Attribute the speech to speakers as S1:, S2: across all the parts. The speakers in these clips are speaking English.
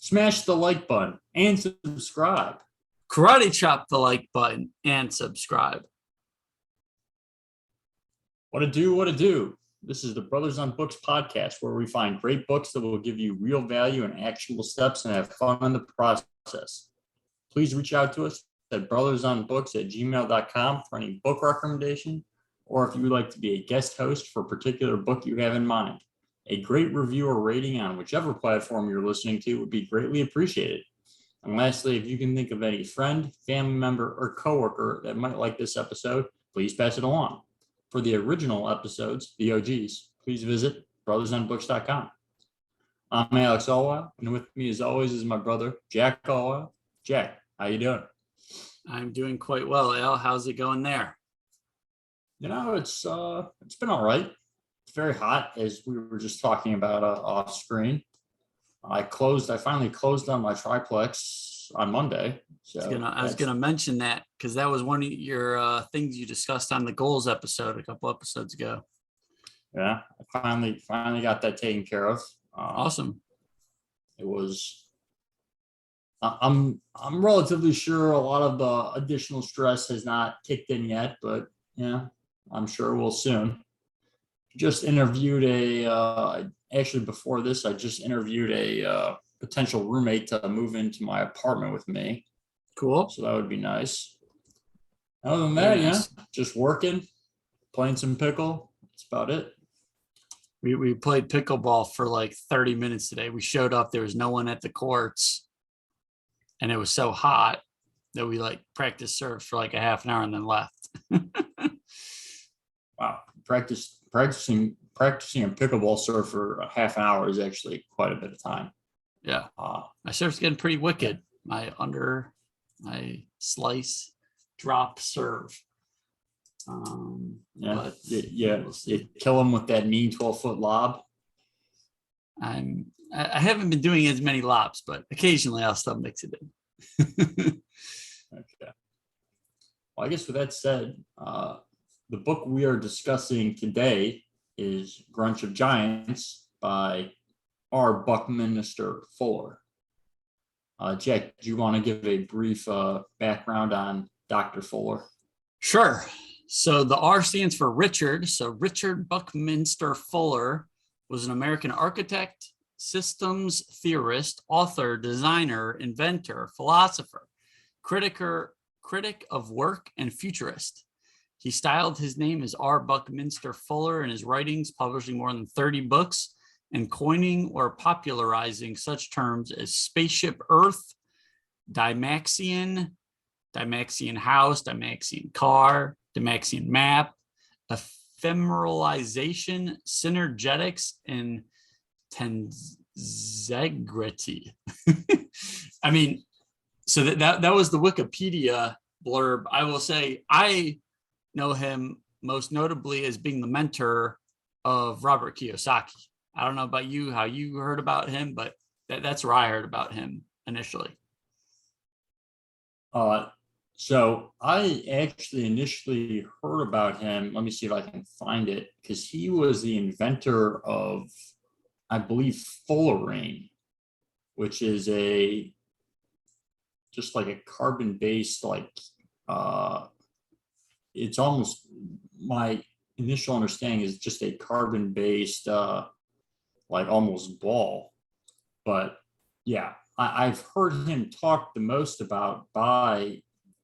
S1: Smash the like button and subscribe.
S2: Karate chop the like button and subscribe.
S1: What a do, what a do. This is the Brothers on Books podcast, where we find great books that will give you real value and actionable steps and have fun in the process. Please reach out to us at brothersonbooks@gmail.com for any book recommendation, or if you would like to be a guest host for a particular book you have in mind. A great review or rating on whichever platform you're listening to would be greatly appreciated. And lastly, if you can think of any friend, family member, or coworker that might like this episode, please pass it along. For the original episodes, the OGs, please visit brothersonbooks.com. I'm Alex Alwell, and with me as always is my brother, Jack Alwell. Jack, how you doing?
S2: I'm doing quite well, Al. How's it going there?
S1: You know, it's been all right. It's very hot, as we were just talking about off screen. I finally closed on my triplex on Monday. So
S2: I was gonna mention that because that was one of your things you discussed on the goals episode a couple episodes ago.
S1: Yeah, I finally got that taken care of.
S2: Awesome.
S1: It was. I'm relatively sure a lot of the additional stress has not kicked in yet, but yeah, I'm sure we'll soon. Just interviewed actually before this, I just interviewed a potential roommate to move into my apartment with me.
S2: Cool.
S1: So that would be nice. Other than that, nice. Yeah, just working, playing some pickle. That's about it.
S2: We played pickleball for like 30 minutes today. We showed up, there was no one at the courts, and it was so hot that we like practiced serves for like a half an hour and then left.
S1: Wow. Practicing a pickleball serve for a half an hour is actually quite a bit of time.
S2: Yeah. My serve's getting pretty wicked. My slice drop serve.
S1: You kill them with that mean 12-foot lob.
S2: I haven't been doing as many lobs, but occasionally I'll still mix it in.
S1: Okay. Well, I guess with that said, the book we are discussing today is Grunch of Giants by R. Buckminster Fuller. Jack, do you want to give a brief background on Dr. Fuller?
S2: Sure. So the R stands for Richard. So Richard Buckminster Fuller was an American architect, systems theorist, author, designer, inventor, philosopher, critic of work, and futurist. He styled his name as R. Buckminster Fuller in his writings, publishing more than 30 books and coining or popularizing such terms as spaceship Earth, Dymaxion, Dymaxion house, Dymaxion car, Dymaxion map, ephemeralization, synergetics, and tensegrity. I mean, so that was the Wikipedia blurb. I will say I know him most notably as being the mentor of Robert Kiyosaki. I don't know about you, how you heard about him, but that's where I heard about him initially.
S1: So I actually initially heard about him. Let me see if I can find it, because he was the inventor of, I believe, fullerene, which is just like a carbon-based, like, it's almost, my initial understanding is just a carbon-based, like almost ball. But yeah, I've heard him talked the most about by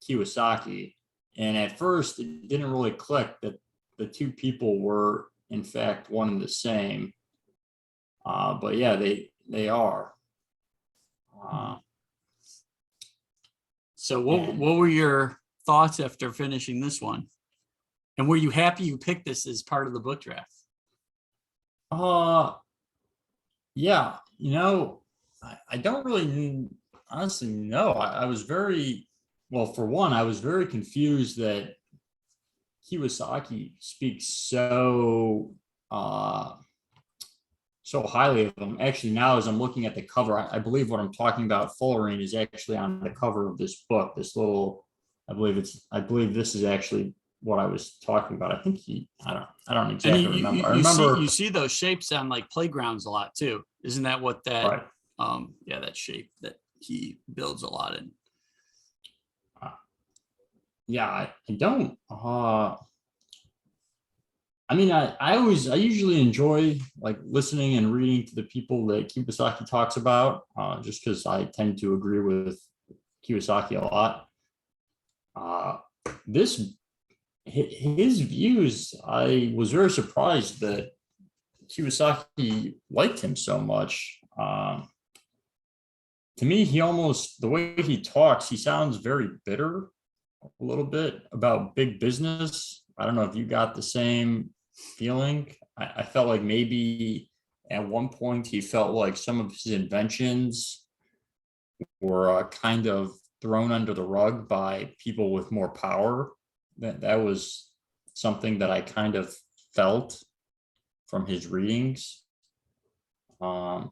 S1: Kiyosaki. And at first, it didn't really click that the two people were, in fact, one and the same. But yeah, they are.
S2: So what were your thoughts after finishing this one? And were you happy you picked this as part of the book draft?
S1: Yeah, I don't really honestly know. I was for one, I was very confused that Kiyosaki speaks so highly of him. Actually, now as I'm looking at the cover, I believe what I'm talking about, fullerene, is actually on the cover of this book. This little, I believe this is actually what I was talking about. I think I don't exactly remember. I remember
S2: you see those shapes on like playgrounds a lot too. Isn't that what that
S1: right.
S2: that shape that he builds a lot in.
S1: I don't. I usually enjoy like listening and reading to the people that Kiyosaki talks about, just because I tend to agree with Kiyosaki a lot. This his views, I was very surprised that Kiyosaki liked him so much. To me, the way he talks, he sounds very bitter a little bit about big business. I don't know if you got the same feeling. I felt like maybe at one point he felt like some of his inventions were kind of thrown under the rug by people with more power. That was something that I kind of felt from his readings. Was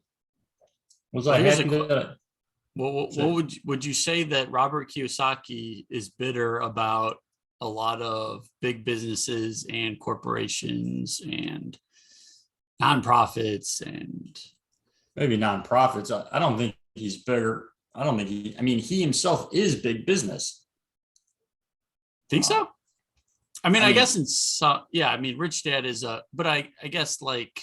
S1: I happy that?
S2: What would you say that Robert Kiyosaki is bitter about a lot of big businesses and corporations and nonprofits and
S1: Maybe nonprofits. I don't think he's bigger. I don't think he himself is big business.
S2: Think so? I guess in some, Rich Dad is but I guess like,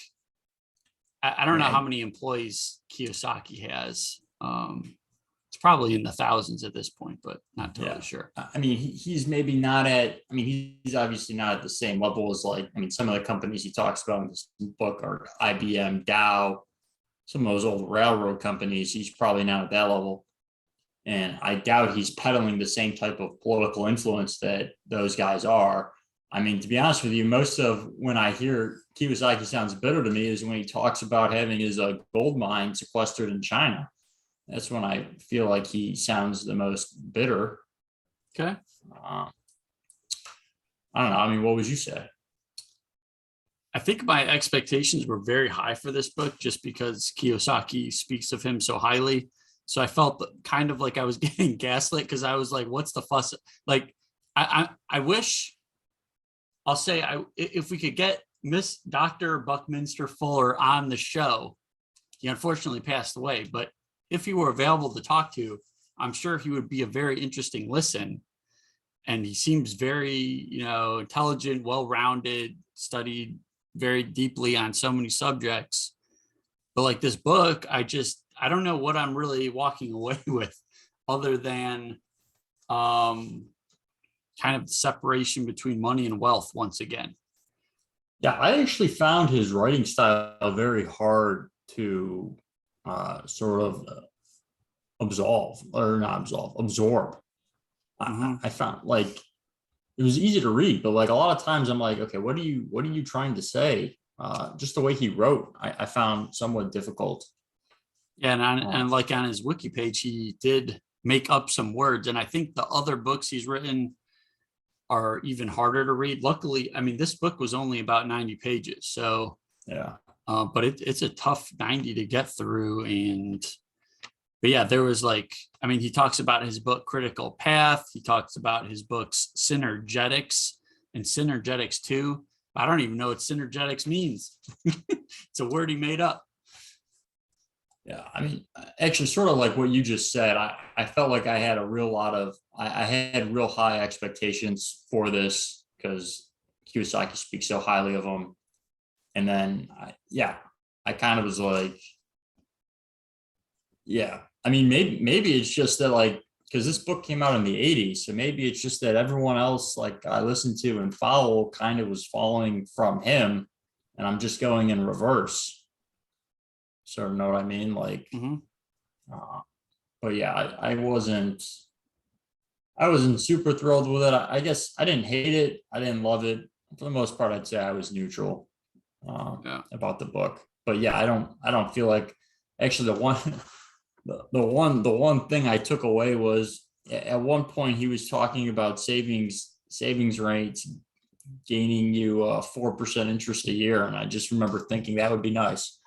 S2: I don't know how many employees Kiyosaki has. It's probably in the thousands at this point, but not totally sure.
S1: He's maybe not at, he's obviously not at the same level as some of the companies he talks about in this book are IBM, Dow, some of those old railroad companies. He's probably not at that level. And I doubt he's peddling the same type of political influence that those guys are. To be honest with you, most of when I hear Kiyosaki sounds bitter to me is when he talks about having his gold mine sequestered in China. That's when I feel like he sounds the most bitter.
S2: Okay.
S1: I don't know. What would you say?
S2: I think my expectations were very high for this book just because Kiyosaki speaks of him so highly. So I felt kind of like I was getting gaslit because I was like, what's the fuss? Like, I wish, I'll say, if we could get Miss Dr. Buckminster Fuller on the show. He unfortunately passed away, but if he were available to talk to, I'm sure he would be a very interesting listen. And he seems very, intelligent, well-rounded, studied very deeply on so many subjects. But like this book, I don't know what I'm really walking away with other than kind of the separation between money and wealth once again.
S1: Yeah, I actually found his writing style very hard to sort of absorb.
S2: Mm-hmm.
S1: I found like it was easy to read, but like a lot of times I'm like, okay, what are you trying to say? Just the way he wrote, I found somewhat difficult.
S2: Yeah, and like on his wiki page, he did make up some words, and I think the other books he's written are even harder to read. Luckily, this book was only about 90 pages, so
S1: yeah.
S2: But it's a tough 90 to get through. But yeah, there was he talks about his book Critical Path. He talks about his books Synergetics and Synergetics 2. I don't even know what synergetics means. It's a word he made up.
S1: Yeah, actually, sort of like what you just said, I felt like I had I had real high expectations for this because Kiyosaki speaks so highly of him. And then, I kind of was like, maybe it's just that because this book came out in the 80s, so maybe it's just that everyone else I listened to and follow kind of was following from him, and I'm just going in reverse. Sort of know what I mean?
S2: Mm-hmm.
S1: But yeah, I wasn't super thrilled with it. I guess I didn't hate it. I didn't love it. For the most part, I'd say I was neutral about the book. But yeah, I don't feel like actually the one thing I took away was at one point he was talking about savings rates gaining you 4% interest a year, and I just remember thinking that would be nice.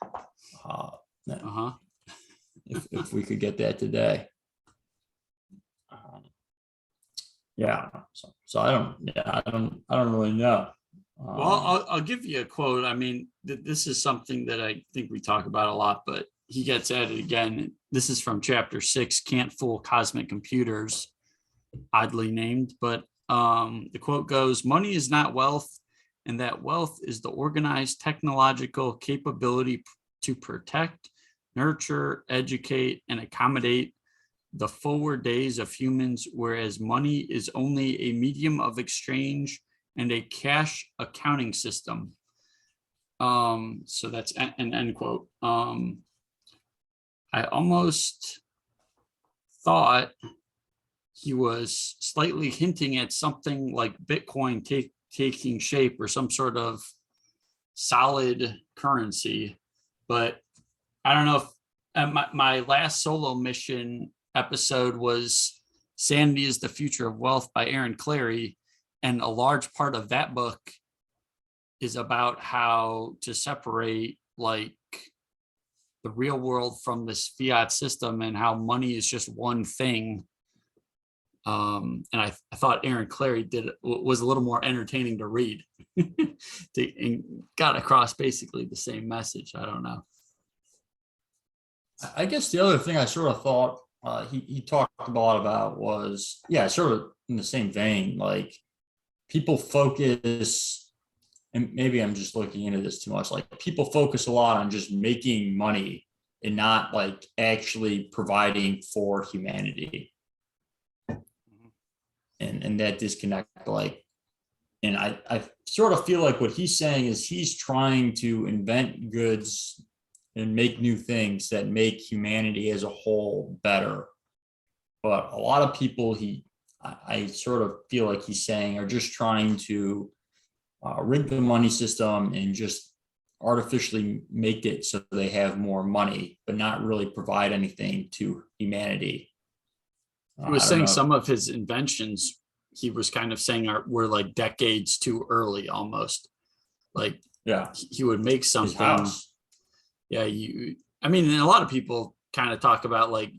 S1: If we could get that today. So I don't really know.
S2: Well, I'll give you a quote. This is something that I think we talk about a lot, but he gets at it again. This is from chapter 6, Can't Fool Cosmic Computers, oddly named, but the quote goes, money is not wealth, and that wealth is the organized technological capability to protect, nurture, educate, and accommodate the forward days of humans, whereas money is only a medium of exchange and a cash accounting system. So that's an end quote. I almost thought he was slightly hinting at something like Bitcoin taking shape or some sort of solid currency, but I don't know if my last solo mission episode was Sanity is the Future of Wealth by Aaron Clarey, and a large part of that book is about how to separate like the real world from this fiat system and how money is just one thing. And I thought Aaron Clarey was a little more entertaining to read and got across basically the same message. I don't know.
S1: I guess the other thing I sort of thought he talked a lot about was, yeah, sort of in the same vein, like people focus, and maybe I'm just looking into this too much, like people focus a lot on just making money and not like actually providing for humanity. And that disconnect, like, and I sort of feel like what he's saying is he's trying to invent goods and make new things that make humanity as a whole better. But a lot of people I sort of feel like he's saying are just trying to rig the money system and just artificially make it so they have more money, but not really provide anything to humanity.
S2: He was saying some of his inventions, he was kind of saying were like decades too early almost. Like,
S1: yeah,
S2: he would make something.
S1: His house.
S2: Yeah, I mean, and a lot of people kind of talk about like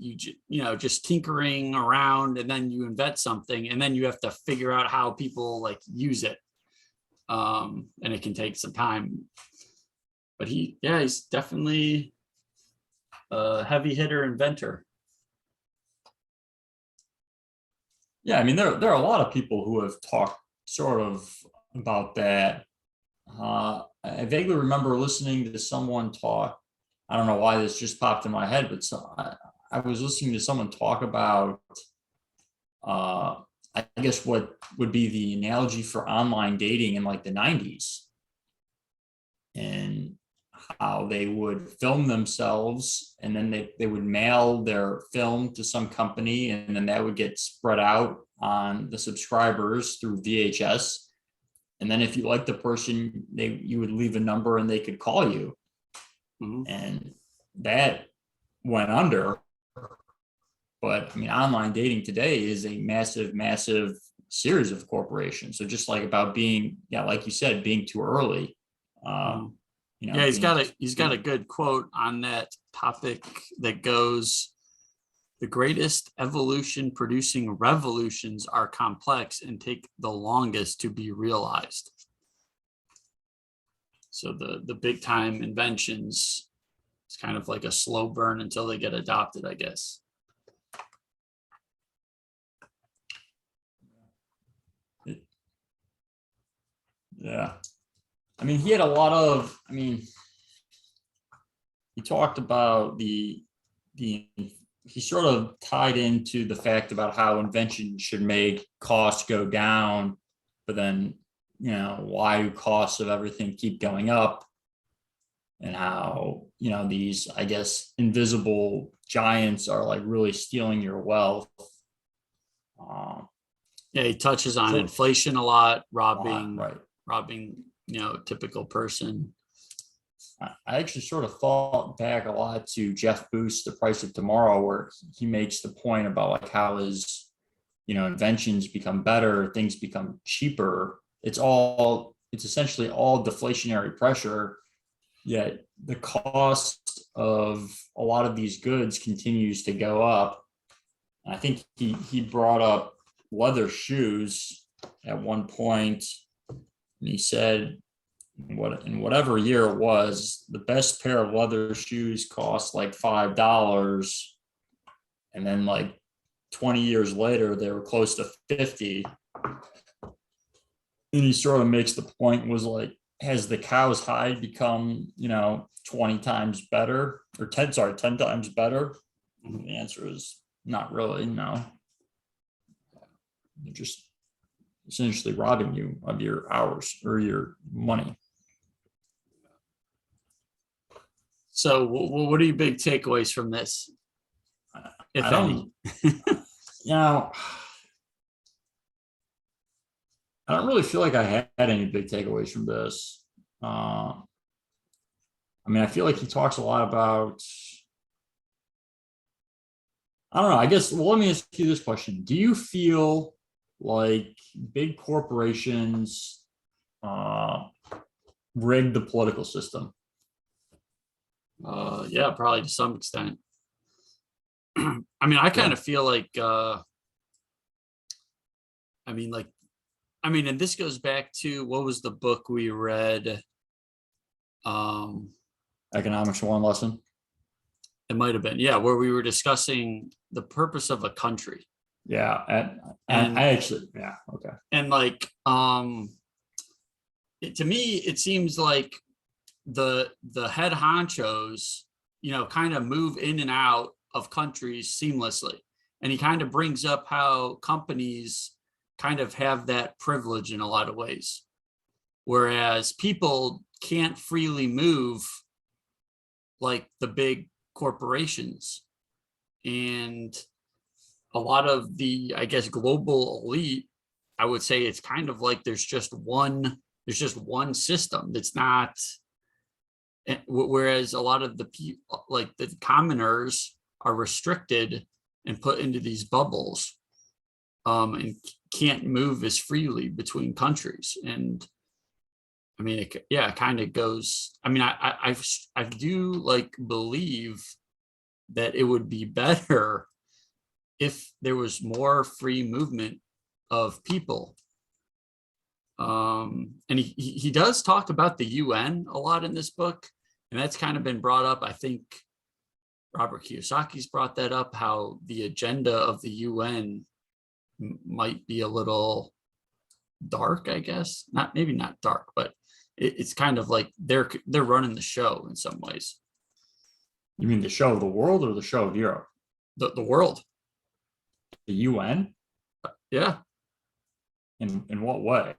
S2: just tinkering around, and then you invent something, and then you have to figure out how people like use it. And it can take some time. But he's definitely a heavy hitter inventor.
S1: Yeah, I mean, there are a lot of people who have talked sort of about that. I vaguely remember listening to someone talk. I don't know why this just popped in my head, but I was listening to someone talk about, I guess what would be the analogy for online dating in like the 90s, and how they would film themselves and then they would mail their film to some company, and then that would get spread out on the subscribers through VHS. And then if you liked the person, you would leave a number and they could call you. Mm-hmm. And that went under. But I mean, online dating today is a massive, massive series of corporations. So just like about being, like you said, being too early.
S2: He's got a good quote on that topic that goes, the greatest evolution producing revolutions are complex and take the longest to be realized. So the big time inventions, it's kind of like a slow burn until they get adopted, I guess.
S1: Yeah. I mean, he had a lot of, he talked about he sort of tied into the fact about how invention should make costs go down, but then, why do costs of everything keep going up, and how, these, I guess, invisible giants are like really stealing your wealth.
S2: He touches on inflation a lot, robbing,
S1: right.
S2: Typical person.
S1: I actually sort of thought back a lot to Jeff Booth's The Price of Tomorrow, where he makes the point about like how his, inventions become better, things become cheaper. It's essentially all deflationary pressure, yet the cost of a lot of these goods continues to go up. And I think he brought up leather shoes at one point, and he said, in whatever year it was, the best pair of leather shoes cost like $5, and then like 20 years later they were close to 50. And he sort of makes the point, was like, has the cow's hide become 20 times better, or 10 times better? And the answer is not really, no. They're just essentially robbing you of your hours or your money.
S2: So what are your big takeaways from this, if
S1: I
S2: any?
S1: I don't really feel like I had any big takeaways from this. I mean, I feel like he talks a lot about, I don't know, I guess, well, let me ask you this question. Do you feel like big corporations rig the political system?
S2: Yeah, probably to some extent. I mean, I kind of feel like, and this goes back to, what was the book we read?
S1: Economics 1 lesson.
S2: It might have been, yeah, where we were discussing the purpose of a country.
S1: Yeah, and I actually, yeah, okay.
S2: And like, to me, it seems like the head honchos, kind of move in and out of countries seamlessly. And he kind of brings up how companies kind of have that privilege in a lot of ways, whereas people can't freely move like the big corporations. And a lot of the, I guess, global elite, I would say it's kind of like there's just one system that's not, whereas a lot of the people, like the commoners, are restricted and put into these bubbles, and can't move as freely between countries. And I mean, it kind of goes, I mean, I do like believe that it would be better if there was more free movement of people. And he does talk about the UN a lot in this book, and that's kind of been brought up. I think Robert Kiyosaki's brought that up, how the agenda of the UN might be a little dark, I guess. Maybe not dark, but it's kind of like they're running the show in some ways.
S1: You mean the show of the world or the show of Europe?
S2: The world.
S1: The UN?
S2: Yeah.
S1: In what way?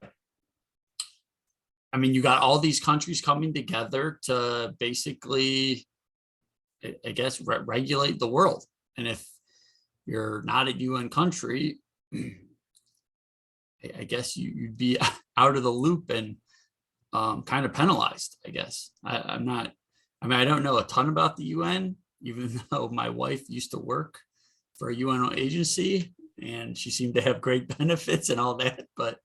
S2: I mean, you got all these countries coming together to basically, I guess, regulate the world. And if you're not a UN country, I guess you'd be out of the loop and kind of penalized, I guess. I don't know a ton about the UN, even though my wife used to work for a UN agency and she seemed to have great benefits and all that, but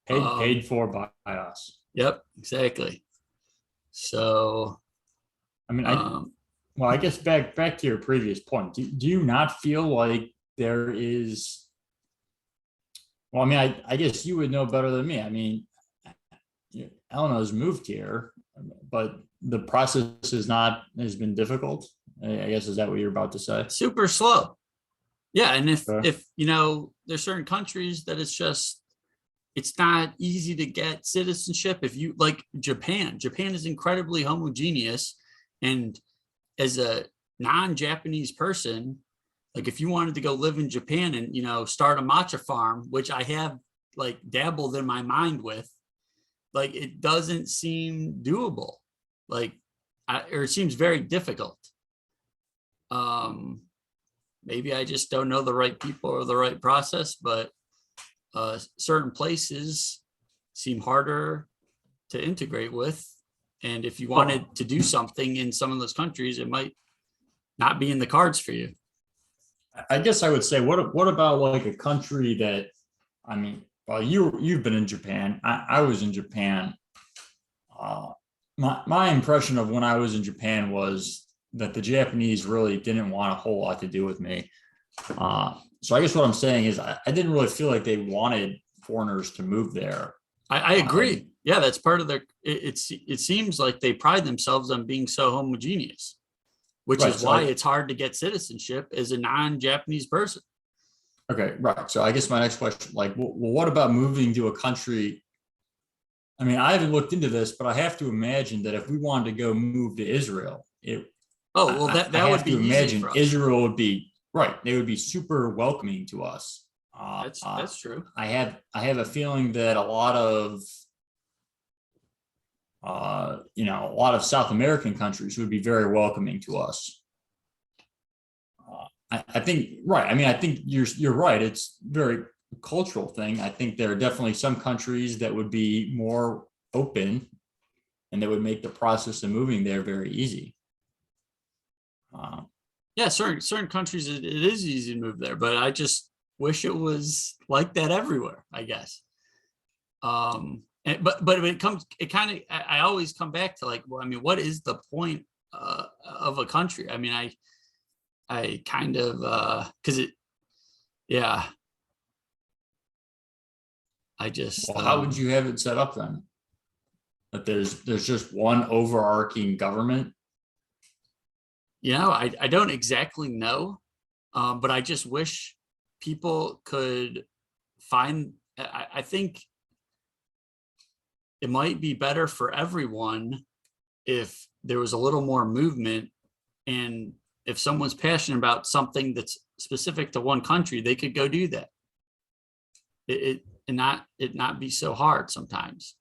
S1: paid for by us.
S2: Yep, exactly. So,
S1: I mean, I guess back to your previous point. Do you not feel like there is? Well, I mean, I guess you would know better than me. I mean, Eleanor's moved here, but the process has been difficult. I guess, is that what you're about to say?
S2: Super slow. Yeah, and if there's certain countries that it's not easy to get citizenship. If you like Japan is incredibly homogeneous, and as a non-Japanese person, like if you wanted to go live in Japan and start a matcha farm, which I have like dabbled in my mind with, like it doesn't seem doable, or it seems very difficult. Maybe I just don't know the right people or the right process, but certain places seem harder to integrate with. And if you wanted to do something in some of those countries, it might not be in the cards for you.
S1: I guess I would say, what about like a country that, I mean, well, you've been in Japan. I was in Japan. My impression of when I was in Japan was that the Japanese really didn't want a whole lot to do with me. So I guess what I'm saying is I didn't really feel like they wanted foreigners to move there.
S2: I agree.
S1: And
S2: Yeah, that's part of their. It seems like they pride themselves on being so homogeneous, which
S1: right,
S2: is why it's hard to get citizenship as a non-Japanese person.
S1: okay, right. So I guess my next question, like, well, what about moving to a country? I mean, I haven't looked into this, but I have to imagine that if we wanted to go move to Israel,
S2: Oh well,
S1: I
S2: that would
S1: have
S2: be
S1: to
S2: easy
S1: imagine
S2: for us.
S1: Israel would be right. They would be super welcoming to us.
S2: That's true.
S1: I have a feeling that a lot of a lot of South American countries would be very welcoming to us. I think right. I mean, I think you're right. It's very cultural thing. I think there are definitely some countries that would be more open and that would make the process of moving there very easy. Uh,
S2: Yeah, certain countries it is easy to move there, but I just wish it was like that everywhere. I guess. But when it comes, it kind of I always come back to like, well, I mean, what is the point of a country? I mean, I kind of because it, yeah, I just
S1: well, how would you have it set up then? That there's just one overarching government.
S2: I don't exactly know, but I just wish people could find. I think it might be better for everyone if there was a little more movement, and if someone's passionate about something that's specific to one country, they could go do that. It not be so hard sometimes.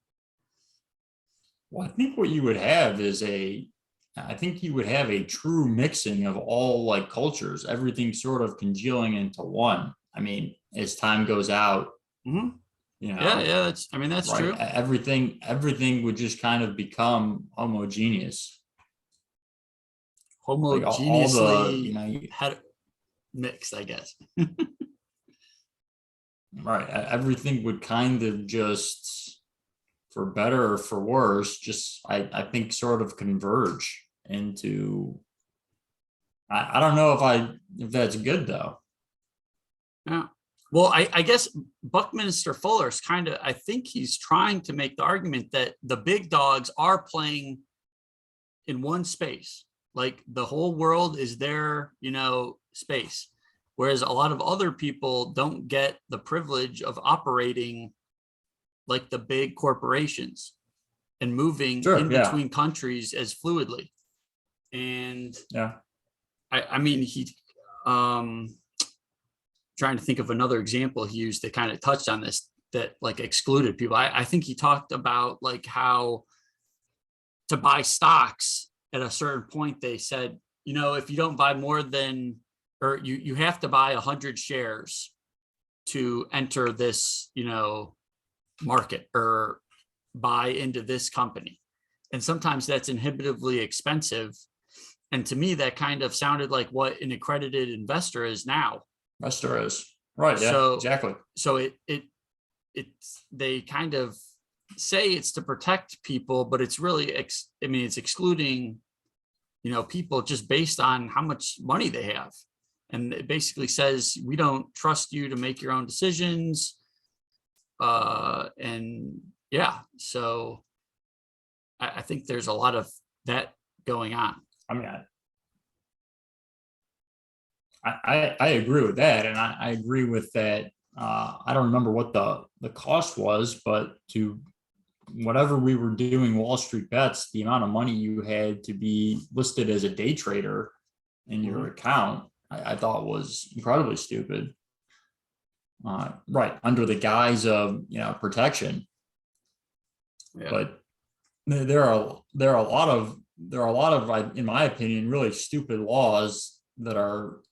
S1: Well, I think what you would have is I think you would have a true mixing of all like cultures, everything sort of congealing into one. I mean, as time goes out,
S2: Mhm.
S1: you
S2: Yeah,
S1: know,
S2: yeah, that's
S1: right?
S2: true.
S1: Everything would just kind of become homogeneous. Like all the,
S2: Homogeneously had mixed, I guess.
S1: right, everything would kind of just, for better or for worse, just I think sort of converge into. I don't know if that's good though.
S2: Yeah. Well, I guess Buckminster Fuller's kind of, I think he's trying to make the argument that the big dogs are playing in one space. Like the whole world is their, space. Whereas a lot of other people don't get the privilege of operating like the big corporations and moving
S1: Sure,
S2: in
S1: yeah,
S2: between countries as fluidly. And
S1: yeah.
S2: I mean, um, trying to think of another example he used that kind of touched on this that like excluded people. I think he talked about like how to buy stocks at a certain point, they said, if you don't buy more than, or you have to buy 100 shares to enter this, market or buy into this company. And sometimes that's inhibitively expensive. And to me, that kind of sounded like what an accredited investor is now.
S1: Rester is right. Yeah,
S2: So,
S1: exactly.
S2: so it's they kind of say it's to protect people, but it's really, it's excluding, people just based on how much money they have. And it basically says, we don't trust you to make your own decisions. And yeah, so I think there's a lot of that going on.
S1: I mean, I agree with that, and I agree with that. I don't remember what the cost was, but to whatever we were doing Wall Street bets, the amount of money you had to be listed as a day trader in your account, I thought was incredibly stupid. Right, under the guise of protection,
S2: Yeah.
S1: but there are a lot of, in my opinion, really stupid laws that are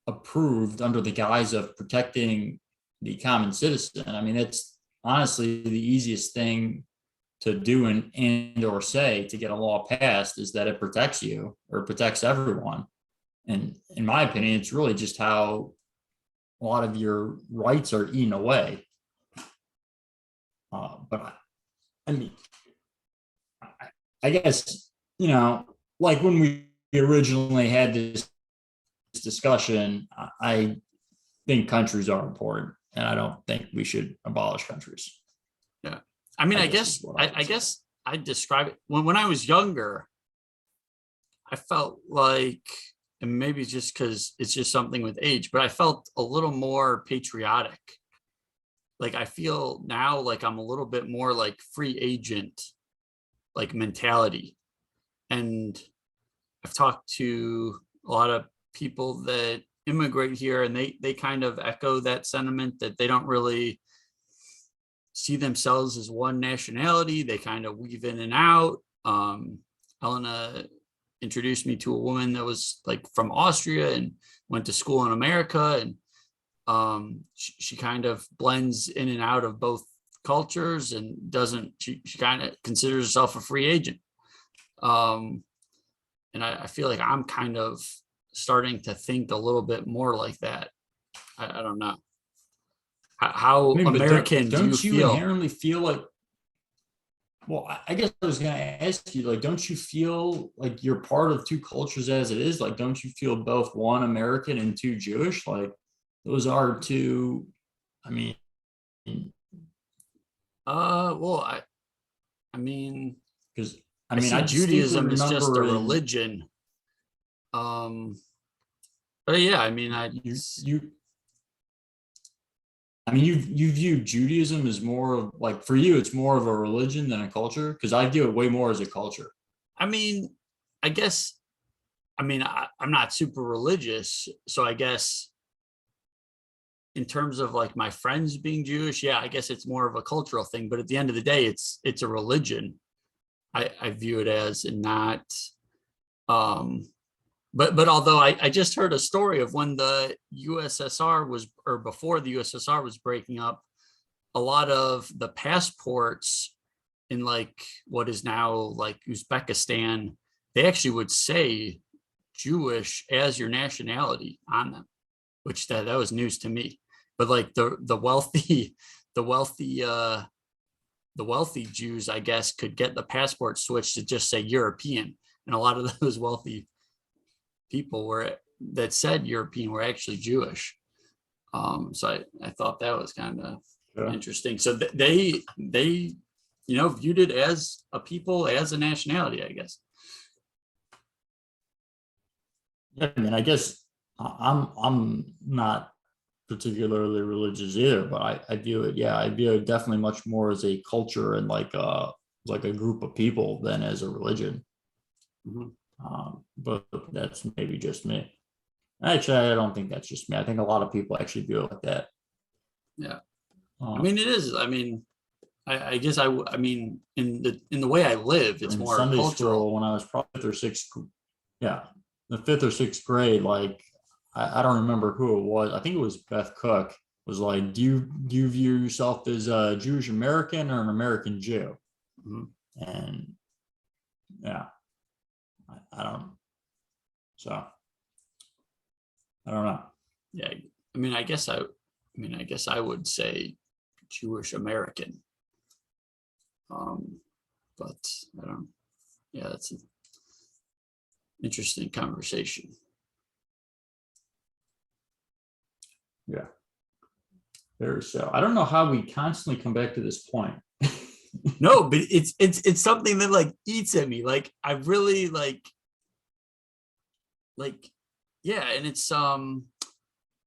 S1: approved under the guise of protecting the common citizen. I mean, it's honestly the easiest thing to do and or say to get a law passed is that it protects you or protects everyone. And in my opinion, it's really just how a lot of your rights are eaten away. But I mean, I guess, like when we originally had this discussion, I think countries are important, and I don't think we should abolish countries.
S2: Yeah. I mean, I
S1: guess is
S2: guess
S1: what I would say.
S2: guess I describe it when I was younger. I felt like, and maybe it's just because it's just something with age, but I felt a little more patriotic. Like I feel now like I'm a little bit more like free agent, like mentality. And I've talked to a lot of people that immigrate here, and they kind of echo that sentiment that they don't really see themselves as one nationality. They kind of weave in and out. Elena introduced me to a woman that was like from Austria and went to school in America, and she kind of blends in and out of both cultures and doesn't she kind of considers herself a free agent. And I feel like I'm kind of starting to think a little bit more like that. I don't know. How
S1: I mean, but
S2: American do you
S1: don't you
S2: feel?
S1: inherently feel like, well, I guess I was going to ask you, like, don't you feel like you're part of two cultures as it is? Like, don't you feel both one American and two Jewish? Like, those are two, I mean,
S2: Well, I mean,
S1: because
S2: I see
S1: I distinctly
S2: Judaism is just a
S1: remember in
S2: religion. But yeah, I mean,
S1: you you view Judaism as more of like, for you, it's more of a religion than a culture, because I view it way more as a culture.
S2: I mean, I guess, I'm not super religious, so I guess in terms of like my friends being Jewish, yeah, I guess it's more of a cultural thing. But at the end of the day, it's a religion. I view it as, and not. Um, but although I just heard a story of when the USSR was, or before the USSR was breaking up, a lot of the passports in like what is now like Uzbekistan, they actually would say Jewish as your nationality on them, which that was news to me. But like the wealthy, the wealthy, the wealthy Jews, I guess, could get the passport switched to just say European, and a lot of those wealthy people were that said European were actually Jewish. So I thought that was kind of interesting. So they viewed it as a people, as a nationality, I guess.
S1: Yeah, I mean, I guess I'm not particularly religious either, but I view it, yeah, I view it definitely much more as a culture and like a group of people than as a religion.
S2: Mhm.
S1: But that's maybe just me. Actually, I don't think that's just me. I think a lot of people actually view it like that.
S2: Yeah, I
S1: Um,
S2: mean, it is. I mean, I guess I mean, in the way I live, it's
S1: in
S2: more
S1: Sunday
S2: cultural.
S1: school, when I was probably fifth or sixth, yeah, the fifth or sixth grade, like I don't remember who it was. I think it was Beth Cook. Was like, do you view yourself as a Jewish American or an American Jew?
S2: Mhm.
S1: And yeah, I don't. So I don't know.
S2: Yeah, I guess I would say Jewish American. But I don't. Yeah, that's an interesting conversation.
S1: Yeah, very so. I don't know how we constantly come back to this point.
S2: No, but it's something that like eats at me. Like I really like yeah, and it's and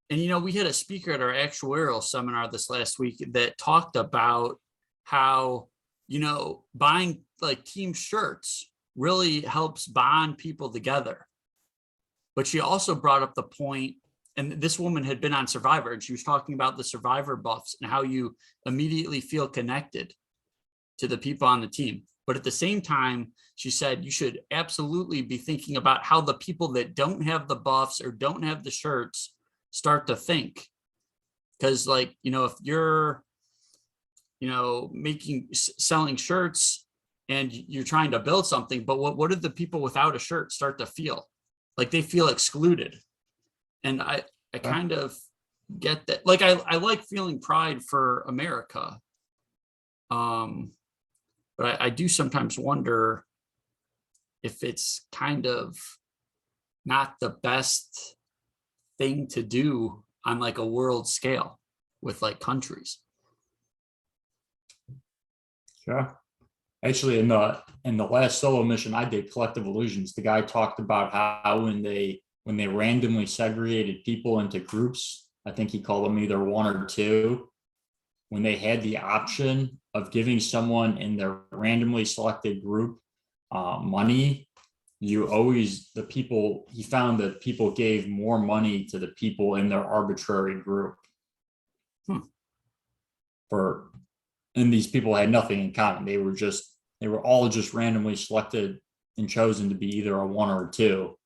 S2: we had a speaker at our actuarial seminar this last week that talked about how buying like team shirts really helps bond people together. But she also brought up the point, and this woman had been on Survivor, and she was talking about the Survivor buffs and how you immediately feel connected to the people on the team. But at the same time, she said you should absolutely be thinking about how the people that don't have the buffs or don't have the shirts start to think. Because like, if you're, selling shirts and you're trying to build something, but what did the people without a shirt start to feel? Like they feel excluded. And I kind of get that. Like I like feeling pride for America. But I do sometimes wonder if it's kind of not the best thing to do on like a world scale with like countries.
S1: Sure. Actually, in the last solo mission I did, Collective Illusions, the guy talked about how when they randomly segregated people into groups, I think he called them either one or two, when they had the option of giving someone in their randomly selected group money, he found that people gave more money to the people in their arbitrary group. And these people had nothing in common. They were all just randomly selected and chosen to be either a one or a two.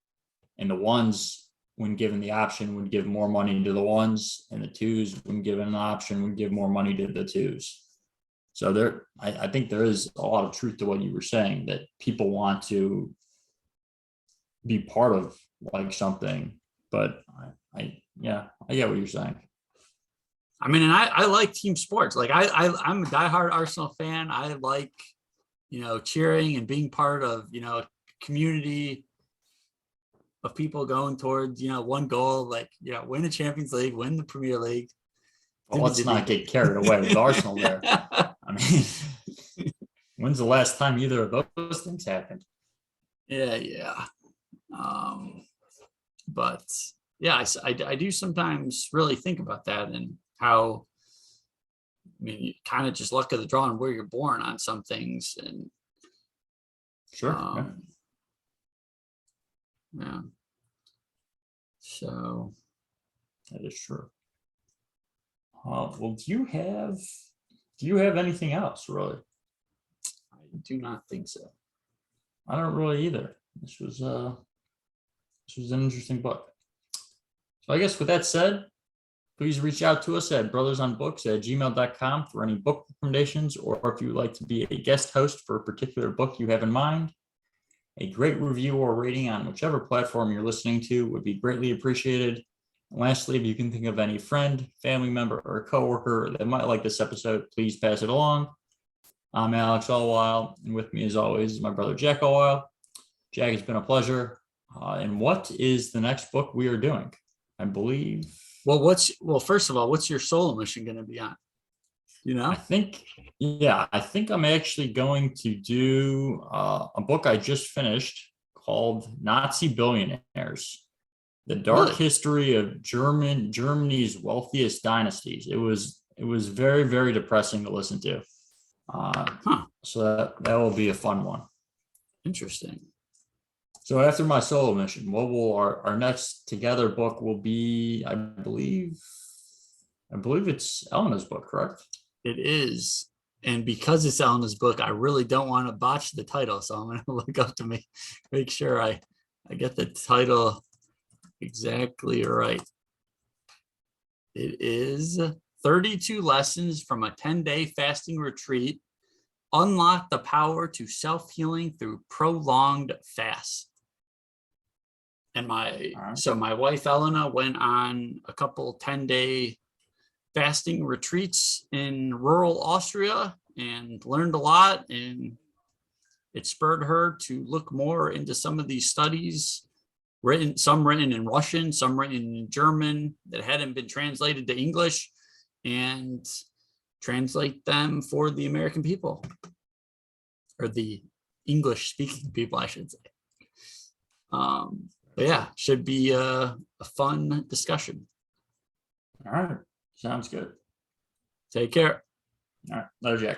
S1: And the ones, when given the option, would give more money to the ones, and the twos, when given an option, would give more money to the twos. So I think there is a lot of truth to what you were saying, that people want to be part of like something, but I get what you're saying.
S2: I mean, and I like team sports. Like I'm a diehard Arsenal fan. I like, cheering and being part of, a community of people going towards, one goal, like, win the Champions League, win the Premier League.
S1: Well, let's not get carried away with Arsenal there. I mean, when's the last time either of those things happened?
S2: Yeah. But yeah, I do sometimes really think about that, and how, I mean, you kind of just luck of the draw and where you're born on some things. And
S1: sure.
S2: Yeah. So
S1: that is true. Well, do you have anything else, really?
S2: I do not think so.
S1: I don't really either. This was an interesting book. So I guess with that said, please reach out to us at brothersonbooks@gmail.com for any book recommendations, or if you would like to be a guest host for a particular book you have in mind. A great review or rating on whichever platform you're listening to would be greatly appreciated. And lastly, if you can think of any friend, family member, or coworker that might like this episode, please pass it along. I'm Alex Allwild, and with me as always is my brother Jack Allwild. Jack, it's been a pleasure. And what is the next book we are doing? I believe.
S2: Well, first of all, what's your solo mission going to be on?
S1: I think I'm actually going to do a book I just finished called Nazi Billionaires: The Dark History of Germany's Wealthiest Dynasties. It was very, very depressing to listen to. So that will be a fun one.
S2: Interesting.
S1: So after my solo mission, what will our next together book will be? I believe it's Elena's book, correct?
S2: It is. And because it's Elena's book, I really don't want to botch the title. So I'm going to look up to make sure I get the title exactly right. It is 32 Lessons from a 10-Day Fasting Retreat. Unlock the power to self-healing through prolonged fast. And my wife Elena went on a couple 10-day fasting retreats in rural Austria and learned a lot, and it spurred her to look more into some of these studies, some written in Russian, some written in German that hadn't been translated to English, and translate them for the American people, or the English speaking people, I should say. But yeah, should be a fun discussion.
S1: All right. Sounds good.
S2: Take care.
S1: All right. Later, Jack.